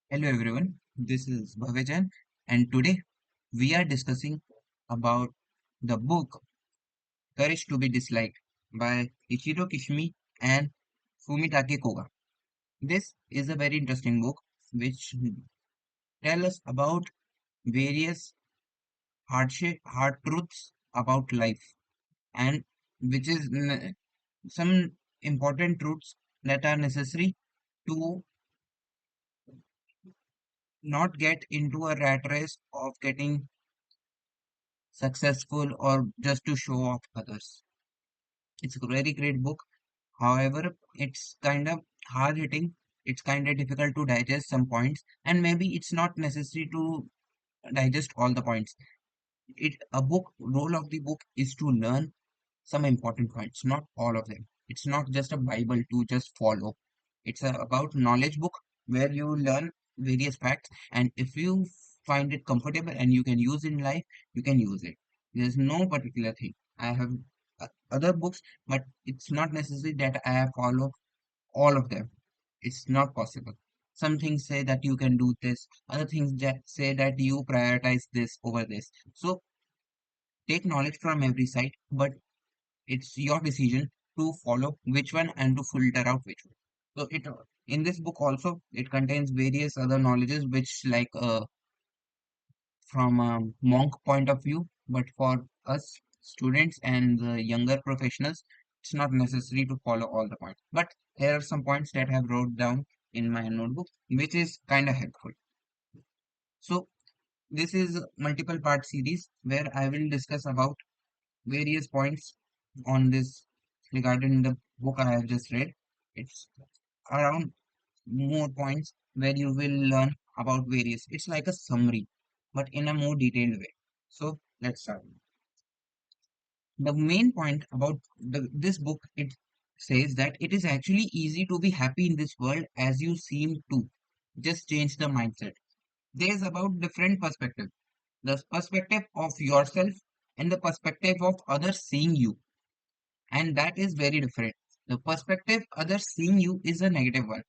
Hello everyone, this is Bhavejan and today we are discussing about the book Courage to be Disliked by Ichiro Kishimi and Fumitake Koga. This is a very interesting book which tell us about various hard truths about life and which is some important truths that are necessary to not get into a rat race of getting successful or just to show off others. It's a very great book. However, it's kind of hard hitting. It's kind of difficult to digest some points, and maybe it's not necessary to digest all the points. It a book role of the book is to learn some important points, not all of them. It's not just a Bible to just follow. It's about knowledge book where you learn various facts, and if you find it comfortable and you can use in life, you can use it. There's no particular thing. I have other books, but it's not necessary that I follow all of them. It's not possible. Some things say that you can do this, other things that say that you prioritize this over this. So take knowledge from every side, but it's your decision to follow which one and to filter out which one. So it in this book also it contains various other knowledges which from a monk point of view, but for us students and the younger professionals, it's not necessary to follow all the points. But here are some points that I have wrote down in my notebook, which is kind of helpful. So this is a multiple part series where I will discuss about various points on this regarding the book I have just read. It's around more points where you will learn about various. It's like a summary, but in a more detailed way. So let's start. The main point about this book, it says that it is actually easy to be happy in this world as you seem to. Just change the mindset. There's about different perspective. The perspective of yourself and the perspective of others seeing you. And that is very different. The perspective others seeing you is a negative one.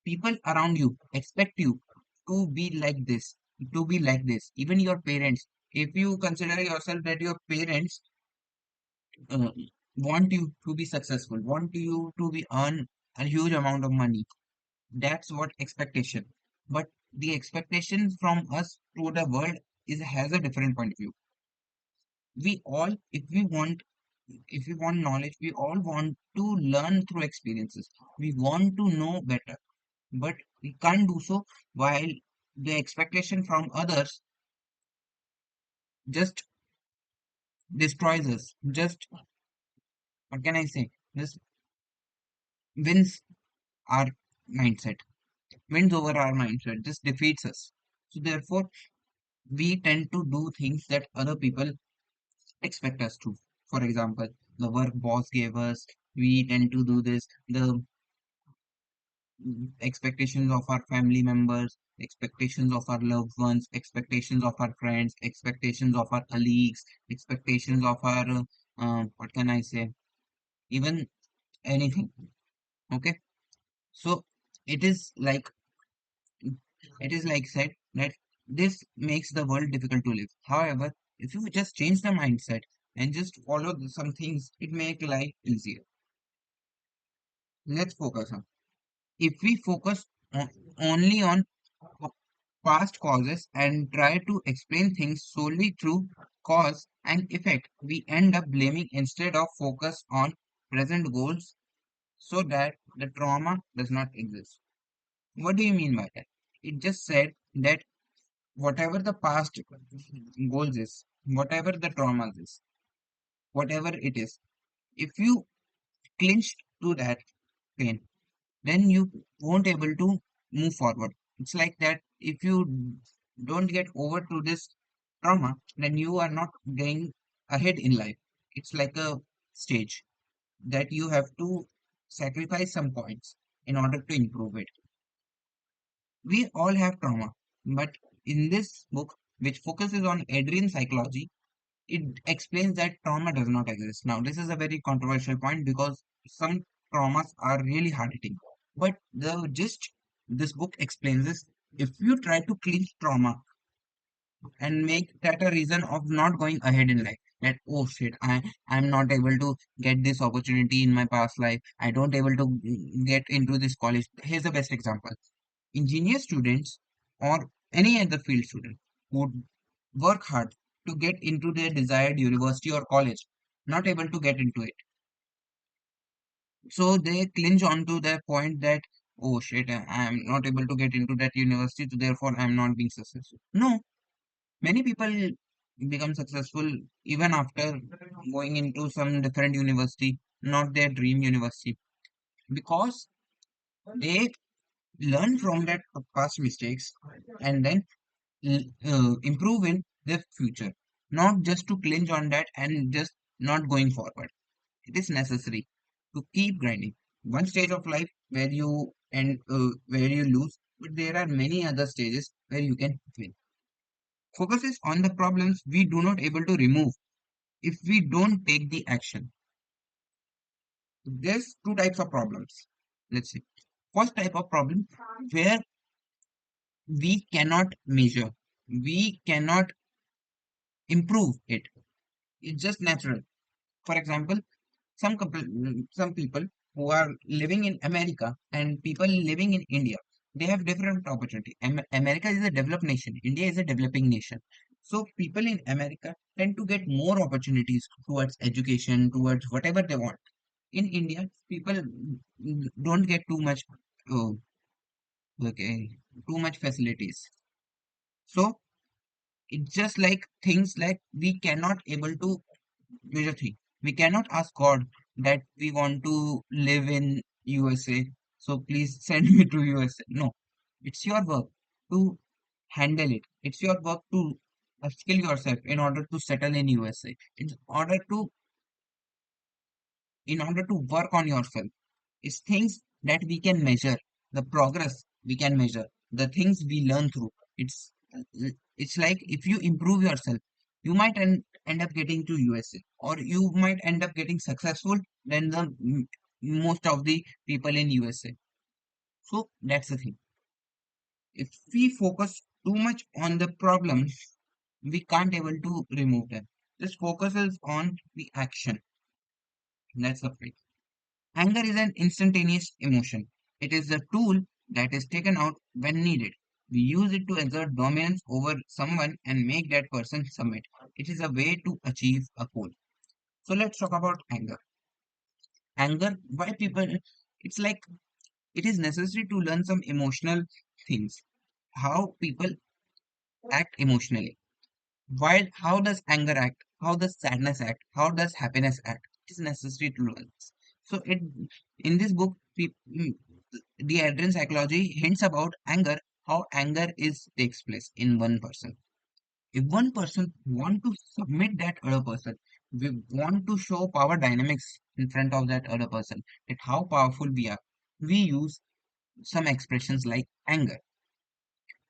People around you expect you to be like this, to be like this. Even your parents, if you consider yourself that your parents uh, want you to be successful, want you to be earn a huge amount of money, that's what expectation. But the expectation from us to the world is has a different point of view. We all, if we want knowledge, we all want to learn through experiences. We want to know better, but we can't do so while the expectation from others just destroys us. Just, what can I say? Just wins our mindset, wins over our mindset, just defeats us. So, therefore, we tend to do things that other people expect us to. For example, the work boss gave us, we tend to do this. The expectations of our family members, expectations of our loved ones, expectations of our friends, expectations of our colleagues, expectations of our, what can I say, even anything. Okay. So it is like, it is like said that this makes the world difficult to live. However, if you just change the mindset and just follow some things, it make life easier. Let's focus on. If we focus only on past causes and try to explain things solely through cause and effect, we end up blaming instead of focus on present goals so that the trauma does not exist. What do you mean by that? It just said that whatever the past goals is, whatever the trauma is, whatever it is, if you clinch to that pain, then you won't able to move forward. It's like that if you don't get over to this trauma, then you are not going ahead in life. It's like a stage that you have to sacrifice some points in order to improve it. We all have trauma, but in this book, which focuses on Adrian psychology, it explains that trauma does not exist. Now, this is a very controversial point because some traumas are really hard hitting. But the gist this book explains this. If you try to clinch trauma and make that a reason of not going ahead in life, that oh shit, I'm not able to get this opportunity in my past life, I don't able to get into this college. Here's the best example: engineer students or any other field student would work hard to get into their desired university or college, not able to get into it, so they clinch on to the point that oh shit, I'm not able to get into that university, so therefore I'm not being successful. No, many people become successful even after going into some different university, not their dream university, because they learn from that past mistakes and then improve in their future, not just to clinch on that and just not going forward. It is necessary to keep grinding. One stage of life where you and where you lose, but there are many other stages where you can win. Focuses on the problems we do not able to remove if we don't take the action. There's two types of problems. Let's see. First type of problem where we cannot measure, we cannot improve it. It's just natural. For example, some people who are living in America and people living in India, they have different opportunity. America is a developed nation. India is a developing nation. So people in America tend to get more opportunities towards education, towards whatever they want. In India, people don't get too much, uh, okay, too much facilities. So it's just like things like we cannot able to measure thing. We cannot ask God that we want to live in USA, so please send me to USA. No, it's your work to handle it. It's your work to skill yourself in order to settle in USA. In order to work on yourself. It's things that we can measure, the progress we can measure, the things we learn through. It's like if you improve yourself, you might end up getting to USA, or you might end up getting successful than the most of the people in USA. So that's the thing. If we focus too much on the problems, we can't able to remove them. Just focuses on the action. That's the point. Anger is an instantaneous emotion. It is a tool that is taken out when needed. We use it to exert dominance over someone and make that person submit. It is a way to achieve a goal. So let's talk about anger. Anger, why people, it's like it is necessary to learn some emotional things. How people act emotionally. Why, how does anger act? How does sadness act? How does happiness act? It is necessary to learn this. So in this book, the Adrian psychology hints about anger, how anger is takes place in one person. If one person want to submit that other person, we want to show power dynamics in front of that other person, that how powerful we are. We use some expressions like anger,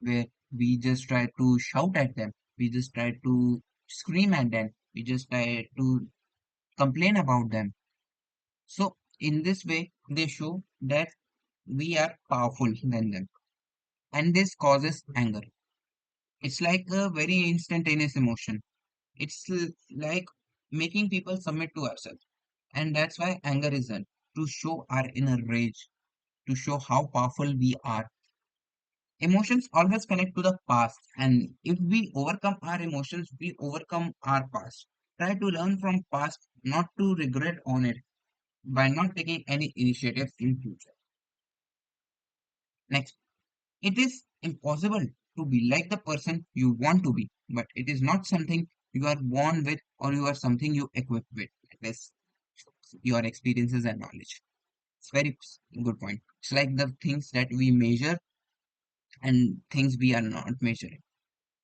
where we just try to shout at them, we just try to scream at them, we just try to complain about them. So in this way, they show that we are powerful than them, and this causes anger. It's like a very instantaneous emotion. It's like making people submit to ourselves, and that's why anger is done, to show our inner rage, to show how powerful we are. Emotions always connect to the past, and if we overcome our emotions, we overcome our past. Try to learn from past, not to regret on it by not taking any initiative in future. Next, it is impossible to be like the person you want to be, but it is not something you are born with or you are something you equip with. It is your experiences and knowledge. It's very good point. It's like the things that we measure and things we are not measuring.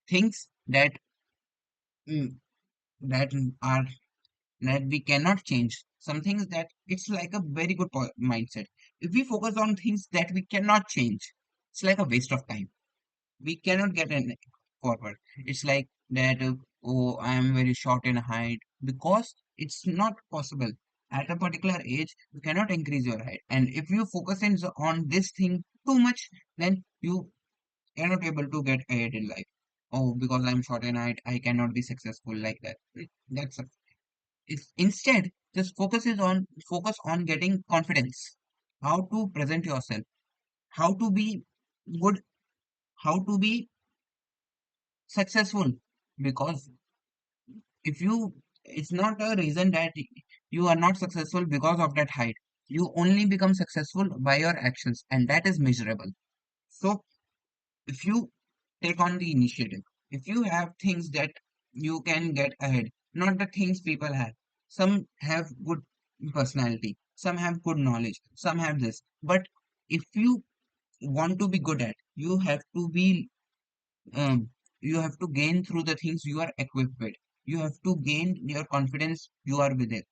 Things mm, that are that we cannot change. Some things that it's like a very good mindset. If we focus on things that we cannot change, it's like a waste of time. We cannot get an forward. It's like that, oh, I am very short in height, because it's not possible. At a particular age, you cannot increase your height. And if you focus on this thing too much, then you cannot able to get ahead in life. Oh, because I'm short and I cannot be successful like that. That's a, it's instead just focus on getting confidence, how to present yourself, how to be good, how to be successful. Because if you, it's not a reason that you are not successful because of that height. You only become successful by your actions, and that is measurable. So if you take on the initiative, if you have things that you can get ahead, not the things people have. Some have good personality, some have good knowledge, some have this. But if you want to be good at, um, you have to gain through the things you are equipped with. You have to gain your confidence you are with it.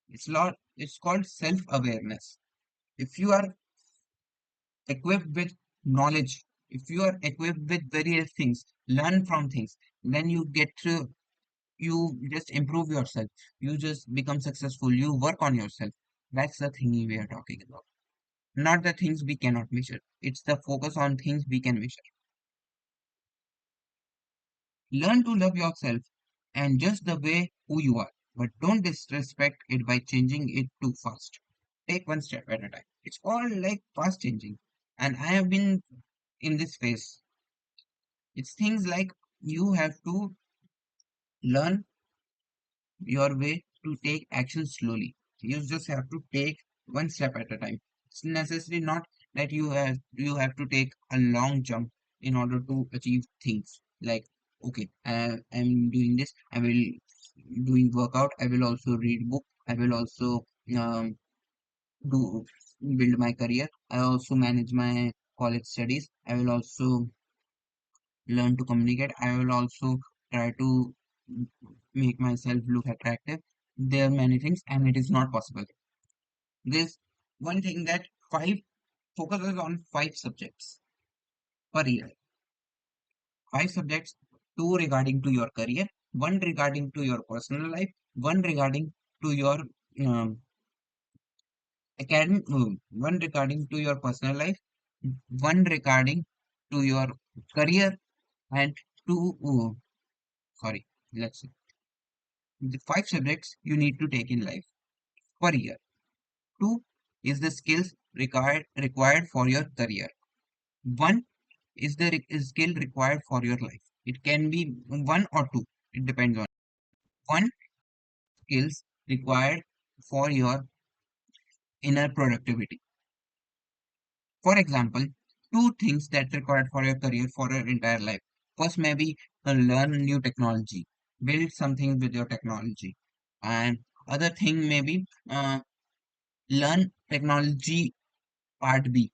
It's called self-awareness. If you are equipped with knowledge, if you are equipped with various things, learn from things, then you get through, you just improve yourself, you just become successful, you work on yourself. That's the thing we are talking about. Not the things we cannot measure. It's the focus on things we can measure. Learn to love yourself and just the way who you are, but don't disrespect it by changing it too fast. Take one step at a time. It's all like fast changing. And I have been in this phase. It's things like you have to learn your way to take action slowly. You just have to take one step at a time. It's necessary not that you have to take a long jump in order to achieve things. Like, okay, I'm doing this. I will doing workout. I will also read book. I will also do build my career. I also manage my college studies. I will also learn to communicate. I will also try to make myself look attractive. There are many things, and it is not possible. There's one thing that five focuses on five subjects per year. Five subjects, two regarding to your career, one regarding to your personal life, one regarding to your um, one regarding to your personal life, one regarding to your career, and two. Sorry, let's see. The five subjects you need to take in life per year. Two is the skills required for your career. One is the skill required for your life. It can be one or two. It depends on one skills required for your inner productivity. For example, two things that required for your career for your entire life. First, maybe learn new technology, build something with your technology, and other thing maybe learn technology part B.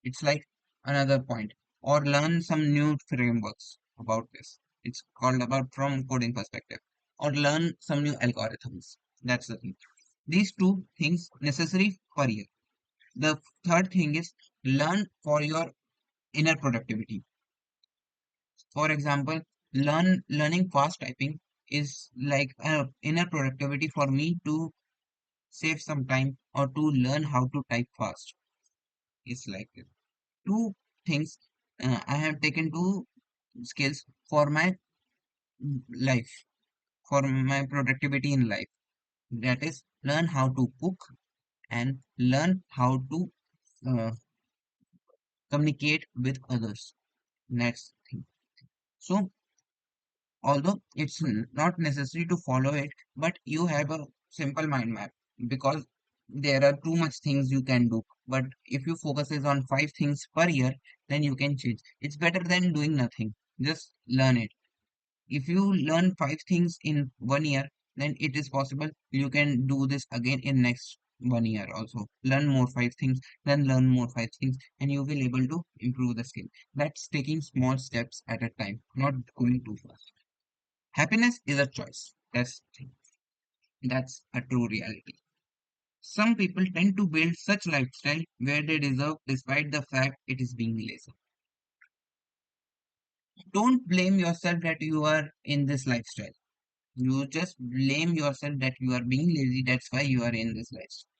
It's like another point. Or learn some new frameworks about this. It's called about from coding perspective. Or learn some new algorithms. That's the thing. These two things necessary per year. The third thing is learn for your inner productivity. For example, learning fast typing is like inner productivity for me to save some time or to learn how to type fast. It's like this. Two things I have taken two skills for my life, for my productivity in life. That is, learn how to cook and learn how to uh, communicate with others. Next thing. So, although it's not necessary to follow it, but you have a simple mind map because there are too much things you can do. But if you focuses on five things per year, then you can change. It's better than doing nothing. Just learn it. If you learn five things in 1 year, then it is possible you can do this again in next 1 year also. Learn more five things, then learn more five things, and you will able to improve the skill. That's taking small steps at a time, not going too fast. Happiness is a choice. That's a true reality. Some people tend to build such lifestyle where they deserve despite the fact it is being lazy. Don't blame yourself that you are in this lifestyle. You just blame yourself that you are being lazy. That's why you are in this lifestyle.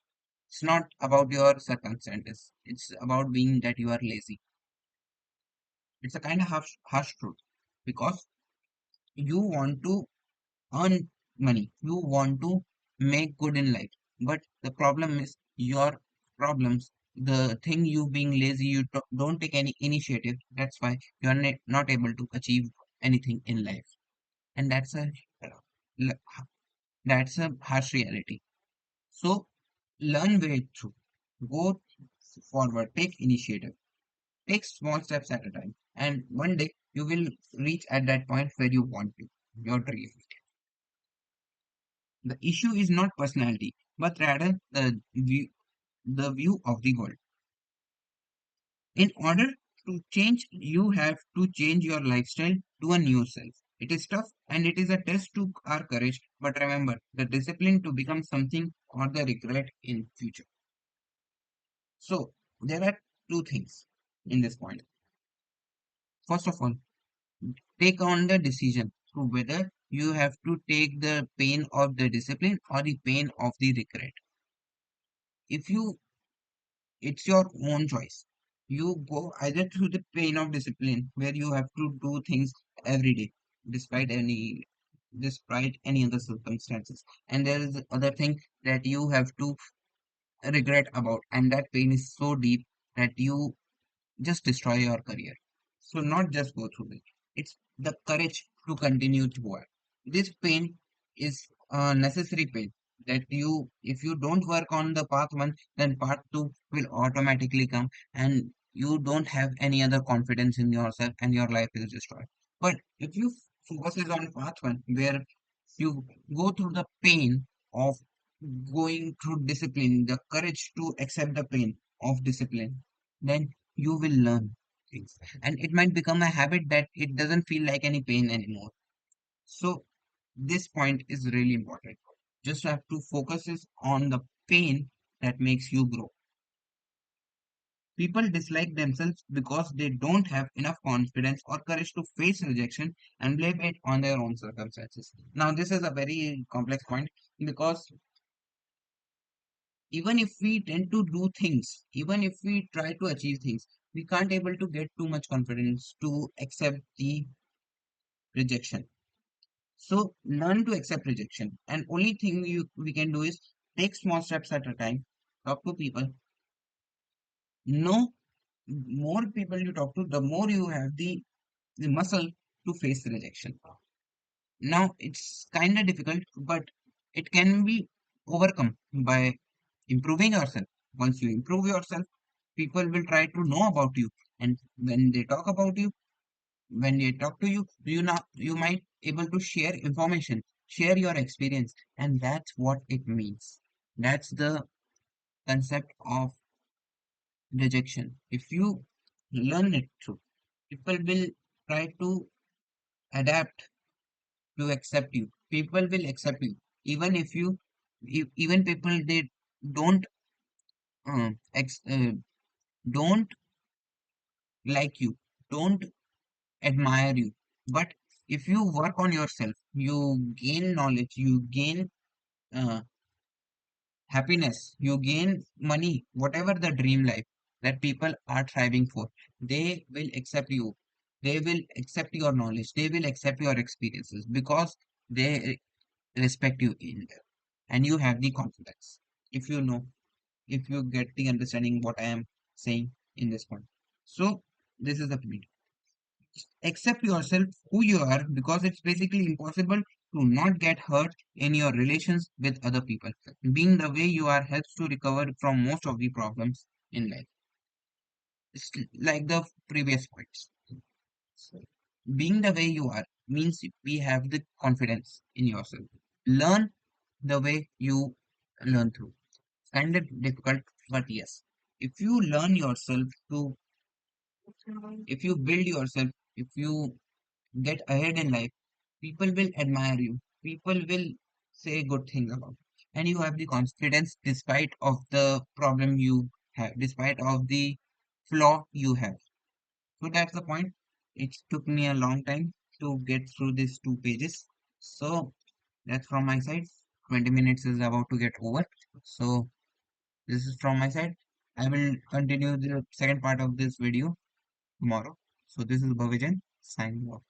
It's not about your circumstances. It's about being that you are lazy. It's a kind of harsh truth because you want to earn money, you want to make good in life, but the problem is your problems. The thing you being lazy, you don't take any initiative. That's why you are not able to achieve anything in life, and that's a harsh reality. So learn way through, go forward, take initiative, take small steps at a time, and one day you will reach at that point where you want to, your dream. The issue is not personality, but rather the view of the world. In order to change, you have to change your lifestyle to a new self. It is tough and it is a test to our courage, but remember the discipline to become something or the regret in future. So there are two things in this point. First of all, take on the decision to whether you have to take the pain of the discipline or the pain of the regret. If you It's your own choice. You go either through the pain of discipline, where you have to do things every day, despite any despite any other circumstances. And there is the other thing that you have to regret about, and that pain is so deep that you just destroy your career. So not just go through it. It's the courage to continue to work. This pain is a necessary pain that if you don't work on the path one, then path two will automatically come and you don't have any other confidence in yourself and your life is destroyed. But if you focus is on path one, where you go through the pain of going through discipline, the courage to accept the pain of discipline, then you will learn things. And it might become a habit that it doesn't feel like any pain anymore. So this point is really important. Just have to focus is on the pain that makes you grow. People dislike themselves because they don't have enough confidence or courage to face rejection and blame it on their own circumstances. Now, this is a very complex point because even if we tend to do things, even if we try to achieve things, we can't able to get too much confidence to accept the rejection. So learn to accept rejection. And only thing we can do is take small steps at a time, talk to people, know more people you talk to, the more you have the muscle to face the rejection. Now it's kind of difficult, but it can be overcome by improving yourself. Once you improve yourself, people will try to know about you. And when they talk about you, when they talk to you, you might able to share information, share your experience, and that's what it means. That's the concept of rejection. If you learn it through, people will try to adapt to accept you. People will accept you, even if even people they don't uh, ex, uh, don't like you, don't admire you. But if you work on yourself, you gain knowledge, you gain uh, happiness, you gain money, whatever the dream life that people are striving for, they will accept you. They will accept your knowledge. They will accept your experiences because they respect you in there. And you have the confidence. If you know, if you get the understanding what I am saying in this point. So this is the point. Accept yourself who you are because it's basically impossible to not get hurt in your relations with other people. Being the way you are helps to recover from most of the problems in life. It's like the previous points. So, being the way you are means we have the confidence in yourself. Learn the way you learn through. Kind of difficult, but yes. If you learn yourself to, if you build yourself, if you get ahead in life, people will admire you. People will say good things about you. And you have the confidence despite of the problem you have, despite of the flaw you have. So that's the point. It took me a long time to get through these 2 pages. So that's from my side. 20 minutes is about to get over. So this is from my side. I will continue the second part of this video tomorrow. So this is Bhavijan signing off.